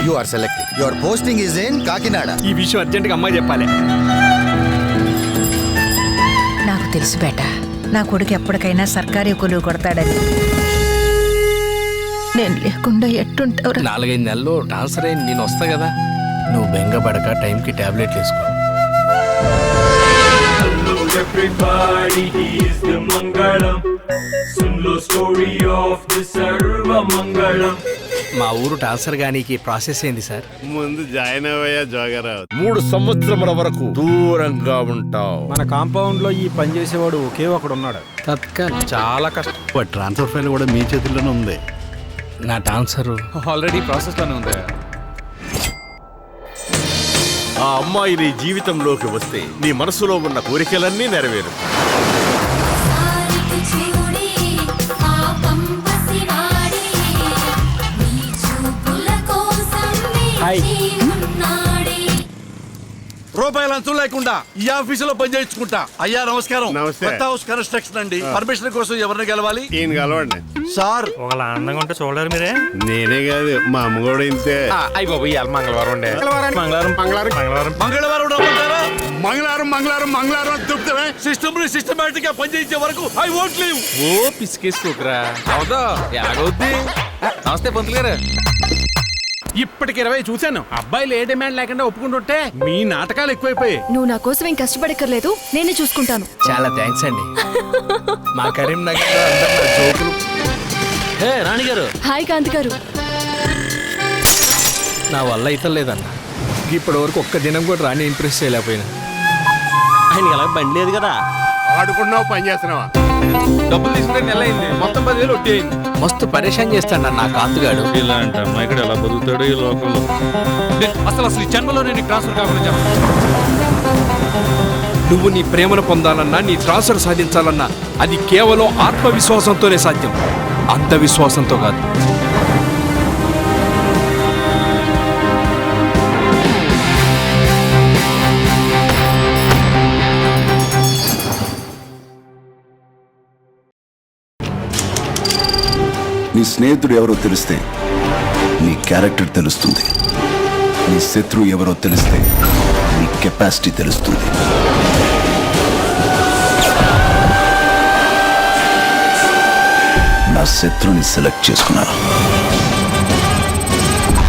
You are selected. Your posting is in Kakinada. ఈ విషయం urgent గా అమ్మాయి చెప్పాలి. నాకు తెలుసు బేట, నా కొడుకు ఎప్పటికైనా సర్కారీ కొలువు కొడతాడని. నేను లేకుండా ఎట్టుంటావురా? 4-5 నెలల్లో ట్రాన్స్ఫర్ అయ్యి నేను వస్తా కదా. నువ్వు బెంగపడక టైంకి టాబ్లెట్లు వేసుకో. Everybody, he is the Mangalam. Sun lo story of the Sarva Mangalam. మా ఊరు ట్రాన్స్ఫర్ గానికి ప్రాసెస్ ఏంది సార్? ముందు జాయిన్ అవ్వయా జోగారావు. 3 సంవత్సరముల వరకు దూరంగా ఉంటావు. మన కాంపౌండ్ లో ఈ పని చేసేవాడు ఒకే ఒకడు ఉన్నాడు. తత్కాల్ చాలా కష్టం. ట్రాన్స్ఫర్ ఫైల్ కూడా మీ చేతుల్లోనే ఉంది. నా ట్రాన్స్ఫర్ ఆల్రెడీ ప్రాసెస్ లోనే ఉంది. ఆ అమ్మాయి నీ జీవితంలోకి వస్తే నీ మనసులో ఉన్న కోరికలన్నీ నెరవేరు. రూపాయలు అంతం లేకుండా ఈ ఆఫీసులో పనిచేయించుకుంటా. అయ్యా నమస్కారం. నమస్తే. కొత్త హౌస్ కన్స్ట్రక్షన్ అండి. పర్మిషన్ కోసం ఎవరిని గెలవాలి? ఈయన కలవండి. సార్ ఒకలా అందంగా ఉంటే చూడలేరు మీరే. నేనే కాదు మా అమ్మ కూడా ఇంతే. అయ్యి బాబు ఇవాళ మంగళవారం ఉండే. మంగళవారం మంగళవారం రమ్మంటారా? మంగళవారం మంగళవారం మంగళవారం అని చెప్తావే. సిస్టమ్ సిస్టమేటిక్ గా పనిచేయించే వరకు ఐ వోంట్ లీవ్. ఓ పిసికేసుకోకరా. అవుదా ఎలాగవుద్ది? నమస్తే పంతులు గారు. ఇప్పటికి 20 చూశాను. అబ్బాయిలు ఏ డిమాండ్ లేకుండా ఒప్పుకుంటుంటే మీ నాటకాలు ఎక్కువైపోయాయి. నువ్వు నా కోసం ఏం కష్టపడక్కర్లేదు, నేనే చూసుకుంటాను. చాలా థ్యాంక్స్ అండి. మా కరీంనగర్ అందరూ నా జోకులు. హే రాణిగారు. హాయ్ కాంతి గారు. నా వల్ల అయితే లేదన్న. ఇప్పటి వరకు ఒక్క దినం కూడా రాణి ఇంప్రెస్ చేయలేకపోయినా. ఆయన ఎలా బండి లేదు కదా. ఆడుకున్నావు పని చేస్తున్నావా? డబ్బులు తీసుకుంటే నెల అయింది, మొత్తం 10,000 ఒట్టి అయింది. మస్తు పరేషాన్ చేస్తాడు నా కాంతుగాడు. ఇలాంటి అమ్మాయి ఇక్కడ ఎలా బతుకుతాడు ఈ లోకంలో. అసలు ఈ జన్మలో నేను ట్రాన్స్ఫర్ కాకుండా చెప్పను. నువ్వు నీ ప్రేమను పొందాలన్నా, నీ ట్రాన్స్ఫర్ సాధించాలన్నా అది కేవలం ఆత్మవిశ్వాసంతోనే సాధ్యం, అంధవిశ్వాసంతో కాదు. నీ స్నేహితుడు ఎవరో తెలిస్తే నీ క్యారెక్టర్ తెలుస్తుంది. నీ శత్రువు ఎవరో తెలిస్తే నీ కెపాసిటీ తెలుస్తుంది. నా శత్రువుని సెలెక్ట్ చేసుకున్నాను.